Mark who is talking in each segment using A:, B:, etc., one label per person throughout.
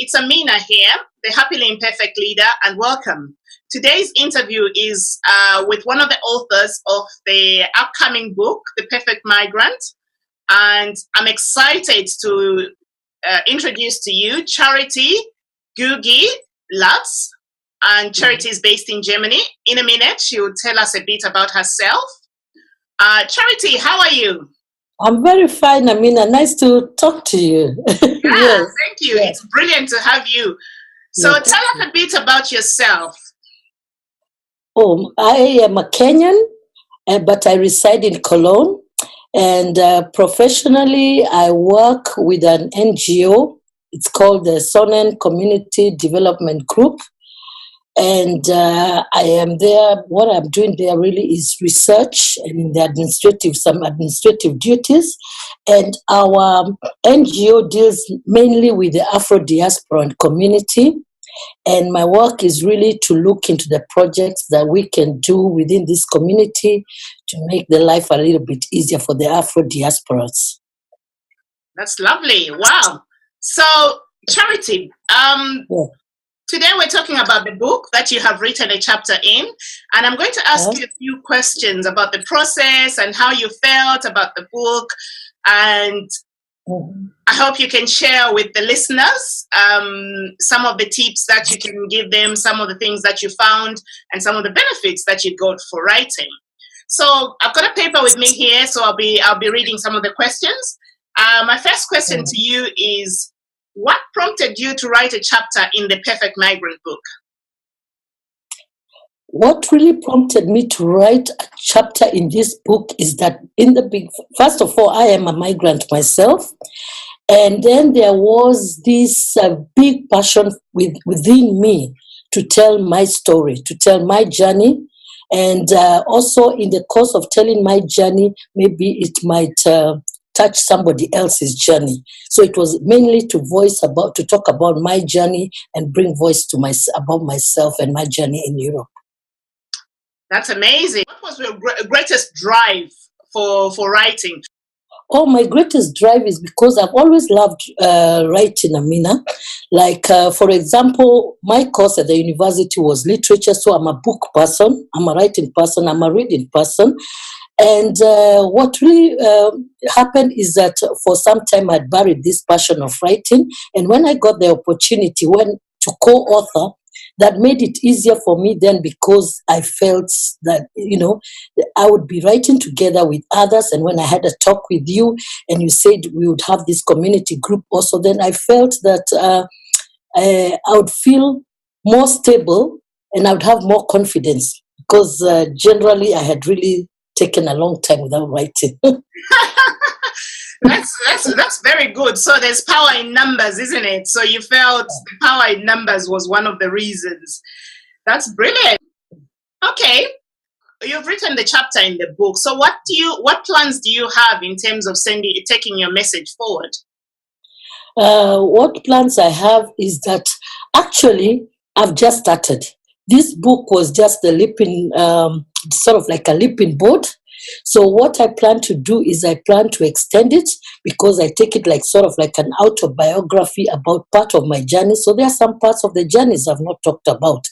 A: it's Amina here, the Happily Imperfect leader, and welcome. Today's interview is with one of the authors of the upcoming book, The Perfect Migrant, and I'm excited to introduce to you Charity Ngugi-Latz, and Charity is based in Germany. In a minute, she will tell us a bit about herself. Charity, how are you?
B: I'm very fine, Amina. Nice to talk to you.
A: Yes. Thank you. Yes. It's brilliant to have you. So tell us a bit about yourself.
B: Oh, I am a Kenyan, but I reside in Cologne. And professionally, I work with an NGO. It's called the Sonen Community Development Group. And I am there. What I'm doing there really is research and some administrative duties. And our NGO deals mainly with the Afro diaspora community. And my work is really to look into the projects that we can do within this community to make the life a little bit easier for the Afro diasporas.
A: That's lovely. Wow. So, Charity, today we're talking about the book that you have written a chapter in, and I'm going to ask you a few questions about the process and how you felt about the book, and I hope you can share with the listeners some of the tips that you can give them, some of the things that you found, and some of the benefits that you got for writing. So I've got a paper with me here, so I'll be reading some of the questions. My first question to you is, what prompted you to write a chapter in the Perfect Migrant book?
B: What really prompted me to write a chapter in this book is that first of all, I am a migrant myself. And then there was this big passion within me to tell my story, to tell my journey. And also in the course of telling my journey, maybe it might touch somebody else's journey. So it was mainly to talk about my journey and bring voice to about myself and my journey in Europe.
A: That's amazing. What was your greatest drive for writing?
B: Oh, my greatest drive is because I've always loved writing, Amina. Like, for example, my course at the university was literature, so I'm a book person, I'm a writing person, I'm a reading person. And what really happened is that for some time I'd buried this passion of writing. And when I got the opportunity to co-author, that made it easier for me then, because I felt that, I would be writing together with others. And when I had a talk with you and you said we would have this community group also, then I felt that I would feel more stable and I would have more confidence, because generally I had really taken a long time without writing.
A: That's very good. So there's power in numbers, isn't it? So you felt the power in numbers was one of the reasons. That's brilliant. Okay, you've written the chapter in the book. So what plans do you have in terms of taking your message forward?
B: What plans I have is that actually I've just started. This book was just the sort of like a leaping board. So what I plan to do is I plan to extend it, because I take it like sort of like an autobiography about part of my journey. So there are some parts of the journeys I've not talked about.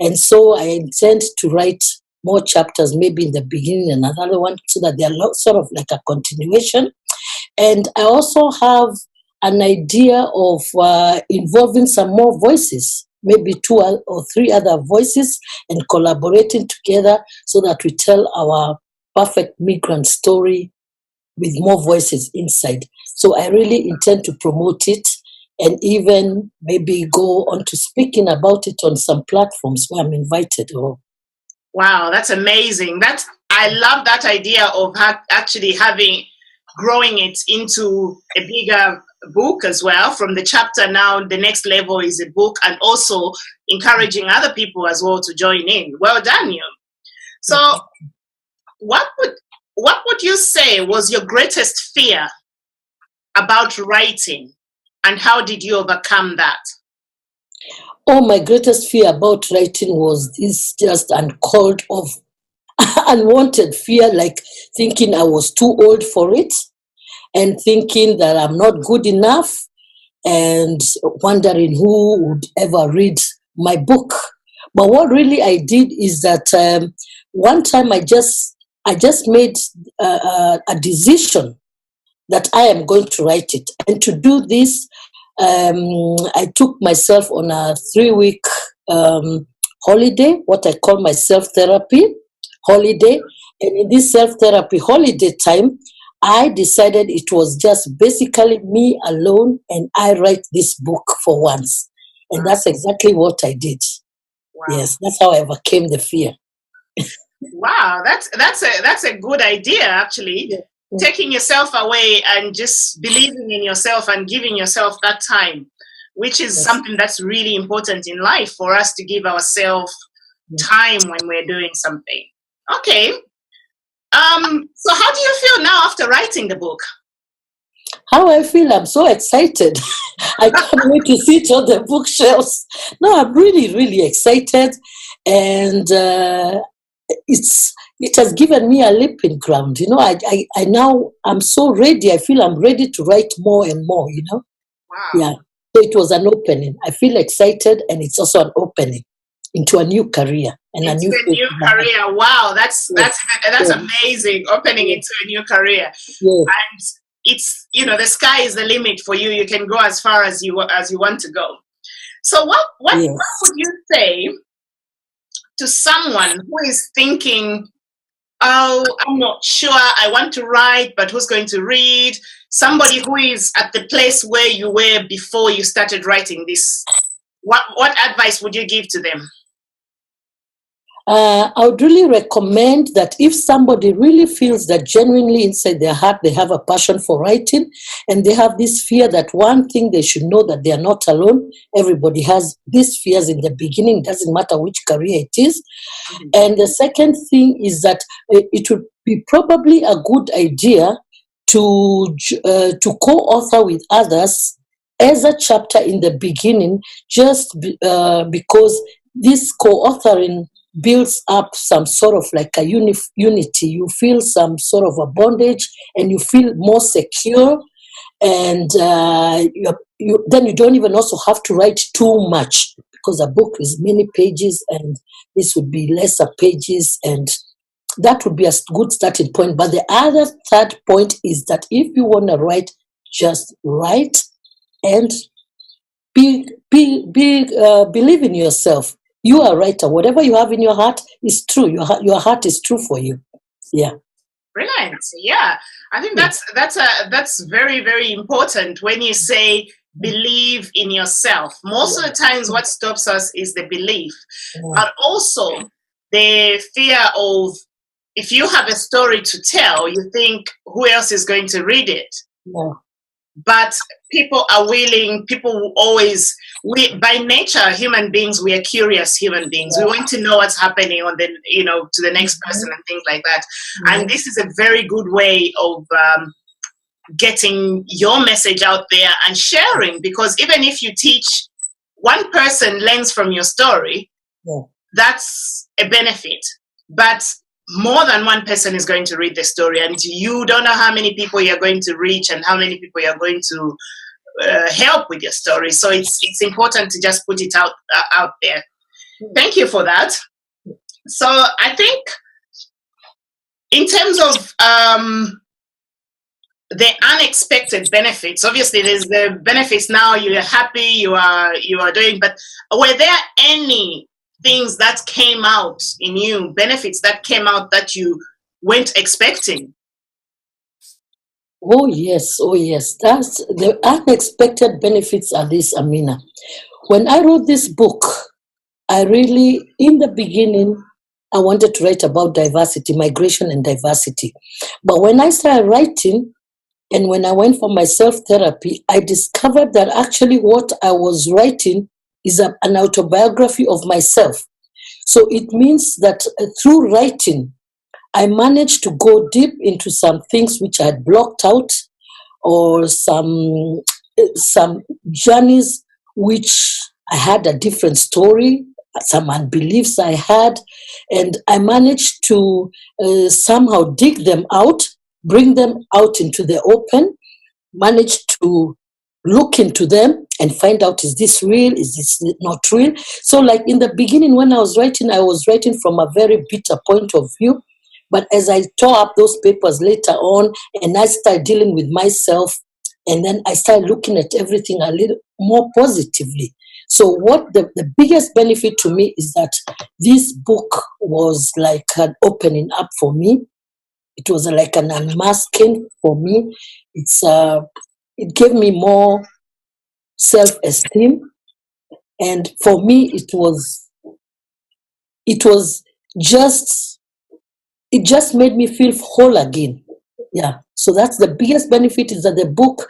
B: And so I intend to write more chapters, maybe in the beginning, another one, so that they're sort of like a continuation. And I also have an idea of involving some more voices, maybe 2 or 3 other voices, and collaborating together so that we tell our Perfect Migrant story with more voices inside. So I really intend to promote it and even maybe go on to speaking about it on some platforms where I'm invited.
A: Wow, that's amazing. I love that idea of actually growing it into a bigger book as well. From the chapter now, the next level is a book, and also encouraging other people as well to join in. Well done, you. So what would you say was your greatest fear about writing, and how did you overcome that?
B: Oh, my greatest fear about writing was this just uncalled of unwanted fear, like thinking I was too old for it and thinking that I'm not good enough. and wondering who would ever read my book. But what really I did is that one time I just made a decision that I am going to write it. And to do this, I took myself on a 3-week holiday, what I call my self-therapy holiday. And in this self-therapy holiday time, I decided it was just basically me alone, and I write this book for once. And that's exactly what I did. Wow. Yes, that's how I overcame the fear.
A: Wow, that's a good idea, actually. Yeah. Taking yourself away and just believing in yourself and giving yourself that time, which is something that's really important in life, for us to give ourselves time when we're doing something. Okay. So how do you feel now after writing the book?
B: How I feel? I'm so excited. I can't wait to see it on the bookshelves. No, I'm really, really excited. And it has given me a leaping ground. You know, I now, I'm so ready. I feel I'm ready to write more and more, you know.
A: Wow.
B: Yeah. So it was an opening. I feel excited, and it's also an opening into a new career. And
A: into a new career. Wow, that's amazing. Opening into a new career.
B: Yeah.
A: And it's, you know, the sky is the limit for you. You can go as far as you want to go. So what would you say to someone who is thinking, oh, I'm not sure, I want to write, but who's going to read? Somebody who is at the place where you were before you started writing this. What advice would you give to them?
B: I would really recommend that if somebody really feels that genuinely inside their heart they have a passion for writing, and they have this fear, that one thing they should know, that they are not alone. Everybody has these fears in the beginning, doesn't matter which career it is. Mm-hmm. And the second thing is that it would be probably a good idea to co-author with others as a chapter in the beginning, just because this co-authoring builds up some sort of like a unity. You feel some sort of a bondage, and you feel more secure, and then you don't even also have to write too much, because a book is many pages, and this would be lesser pages, and that would be a good starting point. But the other third point is that if you want to write, just write, and believe in yourself. You are a writer. Whatever you have in your heart is true. Your heart is true for you. Yeah.
A: Brilliant. Yeah, I think that's very, very important. When you say believe in yourself, most of the times what stops us is the belief, but also the fear of, if you have a story to tell, you think, who else is going to read it?
B: Yeah.
A: But people are willing, by nature, human beings, we are curious human beings. We want to know what's happening to the next person and things like that. And this is a very good way of getting your message out there and sharing, because even if you teach, one person learns from your story, that's a benefit. But more than one person is going to read the story, and you don't know how many people you're going to reach and how many people you're going to help with your story. So it's important to just put it out there. Thank you for that. So I think in terms of the unexpected benefits, obviously there's the benefits now, you're happy, you are doing, but were there any things that came out in you, benefits that came out that you weren't expecting?
B: Oh yes. That's the unexpected benefits are this, Amina. When I wrote this book, I really, in the beginning, I wanted to write about diversity, migration and diversity. But when I started writing, and when I went for my self-therapy, I discovered that actually what I was writing is an autobiography of myself. So it means that through writing, I managed to go deep into some things which I had blocked out, or some journeys which I had a different story, some unbeliefs I had, and I managed to somehow dig them out, bring them out into the open, managed to look into them and find out, is this real? Is this not real? So like in the beginning when I was writing from a very bitter point of view. But as I tore up those papers later on and I started dealing with myself, and then I started looking at everything a little more positively. So what the biggest benefit to me is that this book was like an opening up for me. It was like an unmasking for me. It gave me more self-esteem. And for me, it just made me feel whole again. Yeah. So that's the biggest benefit, is that the book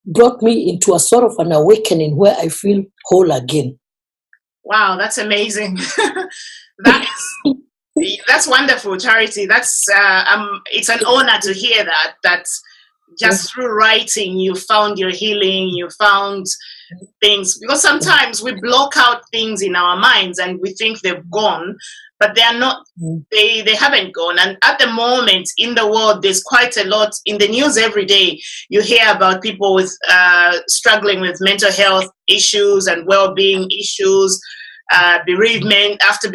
B: brought me into a sort of an awakening where I feel whole again.
A: Wow, that's amazing. That's wonderful, Charity. It's an honor to hear that just through writing you found your healing, you found things, because sometimes we block out things in our minds and we think they've gone, but they are not. They haven't gone. And at the moment in the world, there's quite a lot in the news every day. You hear about people with struggling with mental health issues and well-being issues, bereavement after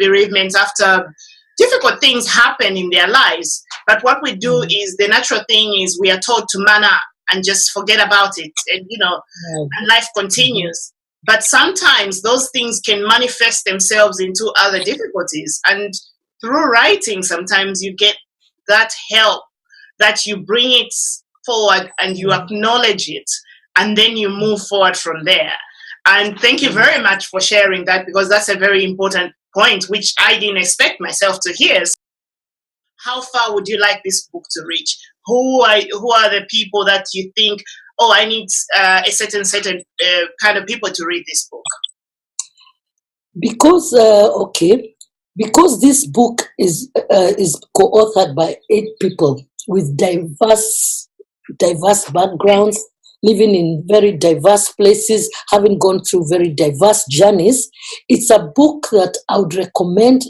A: difficult things happen in their lives. But what we do is, the natural thing is, we are told to man up and just forget about it, and and life continues. But sometimes those things can manifest themselves into other difficulties, and through writing sometimes you get that help, that you bring it forward and you acknowledge it, and then you move forward from there. And thank you very much for sharing that, because that's a very important point, which I didn't expect myself to hear. How far would you like this book to reach? Who are the people that you think, I need a certain kind of people to read this book?
B: Because this book is co-authored by 8 people with diverse backgrounds, living in very diverse places, having gone through very diverse journeys. It's a book that I would recommend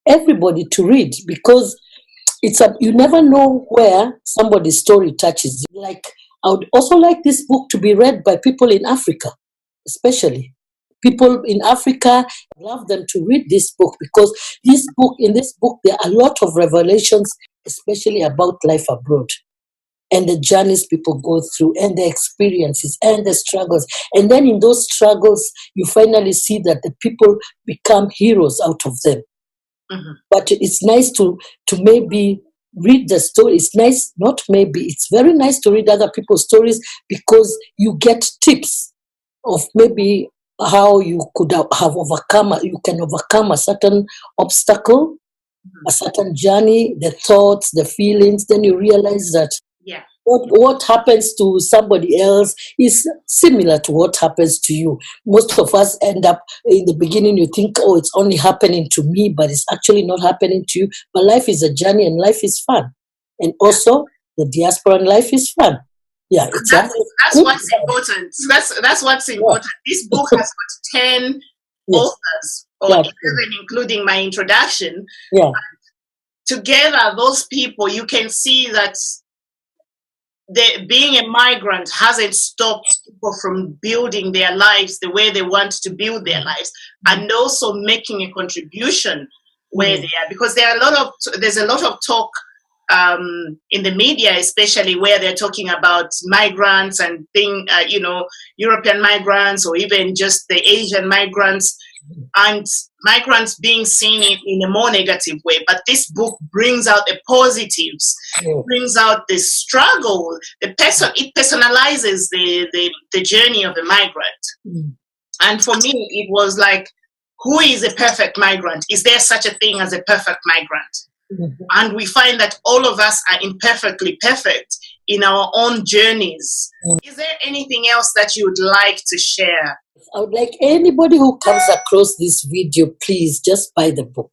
B: everybody to read, because you never know where somebody's story touches. Like, I would also like this book to be read by people in Africa, especially people in Africa. I love them to read this book, because in this book there are a lot of revelations, especially about life abroad, and the journeys people go through, and the experiences and the struggles. And then in those struggles, you finally see that the people become heroes out of them. But it's nice to maybe read the story. It's nice, not maybe, it's very nice to read other people's stories, because you get tips of maybe how you could you can overcome a certain obstacle, a certain journey, the thoughts, the feelings. Then you realize that what happens to somebody else is similar to what happens to you. Most of us end up, in the beginning, you think, it's only happening to me, but it's actually not happening to you. But life is a journey, and life is fun. And also, the diaspora and life is fun. Yeah,
A: that's what's important. That's what's important. This book has got 10 authors, or 11, including my introduction.
B: Yeah.
A: Together, those people, you can see that being a migrant hasn't stopped people from building their lives the way they want to build their lives, and also making a contribution where they are. Because there's a lot of talk in the media, especially, where they're talking about migrants and European migrants, or even just the Asian migrants, and migrants being seen in a more negative way. But this book brings out the positives, brings out the struggle. It personalizes the journey of the migrant. And for me, it was like, who is a perfect migrant? Is there such a thing as a perfect migrant? And we find that all of us are imperfectly perfect in our own journeys. Is there anything else that you would like to share?
B: I would like anybody who comes across this video, please just buy the book.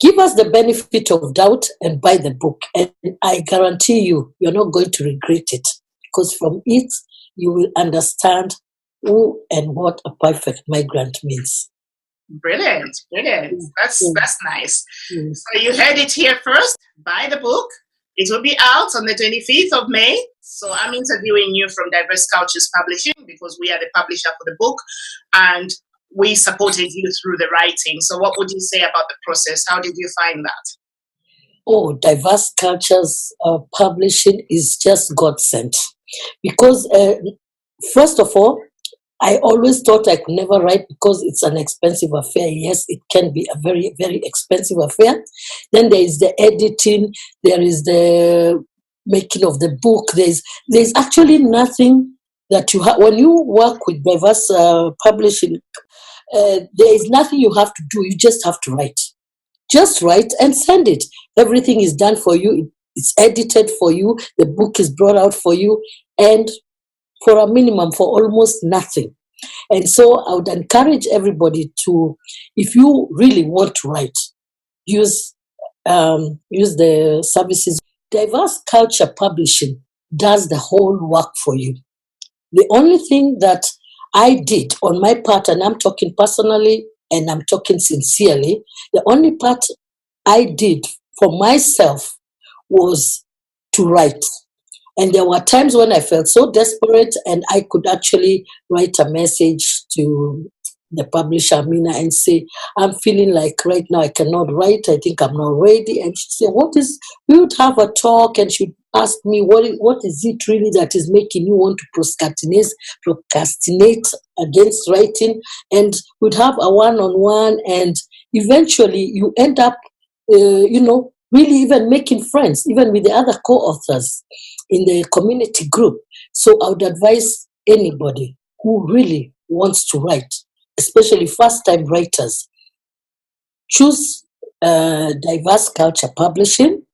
B: Give us the benefit of doubt and buy the book. And I guarantee you're not going to regret it, because from it, you will understand who and what a perfect migrant means.
A: Brilliant. That's nice. So you heard it here first. Buy the book. It will be out on the 25th of May. So I'm interviewing you from Diverse Cultures Publishing because we are the publisher for the book and we supported you through the writing. So what would you say about the process? How did you find that?
B: Oh, Diverse Cultures Publishing is just God sent. Because first of all, I always thought I could never write because it's an expensive affair. Yes, it can be a very, very expensive affair. Then there is the editing, there is the making of the book. There's actually nothing that you have. When you work with Diverse Publishing, there is nothing you have to do. You just have to write. Just write and send it. Everything is done for you. It's edited for you. The book is brought out for you. And for a minimum, for almost nothing. And so I would encourage everybody to, if you really want to write, use the services. Diverse Culture Publishing does the whole work for you. The only thing that I did on my part, and I'm talking personally and I'm talking sincerely, the only part I did for myself was to write. And there were times when I felt so desperate and I could actually write a message to the publisher, Amina, and say, I'm feeling like right now I cannot write. I think I'm not ready. And she'd say, we would have a talk and she'd ask me, what is it really that is making you want to procrastinate against writing? And we'd have a one-on-one and eventually you end up, really even making friends, even with the other co-authors in the community group. So I would advise anybody who really wants to write, especially first-time writers, choose Diverse Culture Publishing,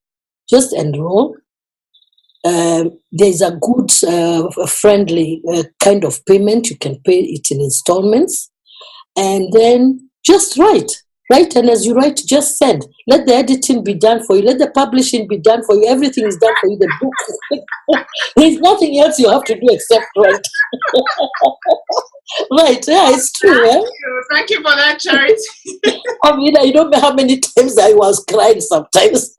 B: just enroll. There's a good, friendly kind of payment. You can pay it in installments. And then just write. Write, and as you write, just send. Let the editing be done for you. Let the publishing be done for you. Everything is done for you. The book. There's nothing else you have to do except write. Right, yeah, it's true.
A: Thank you for that, Charity.
B: I mean, I don't know how many times I was crying sometimes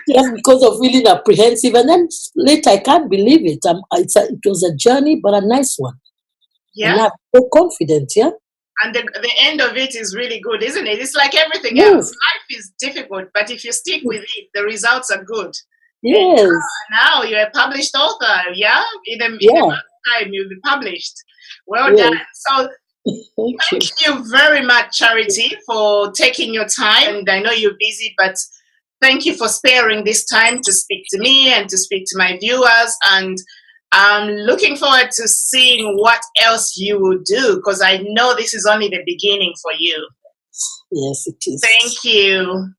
B: just because of feeling apprehensive. And then later, I can't believe it. It was a journey, but a nice one.
A: Yeah.
B: And I'm so confident, yeah.
A: And the end of it is really good, isn't it? It's like everything else. Life is difficult, but if you stick with it, the results are good.
B: Yes.
A: And now you're a published author, yeah? In a month's time, you'll be published. Well done. So thank you very much, Charity, for taking your time. And I know you're busy, but thank you for sparing this time to speak to me and to speak to my viewers. And I'm looking forward to seeing what else you will do, because I know this is only the beginning for you.
B: Yes, it is.
A: Thank you.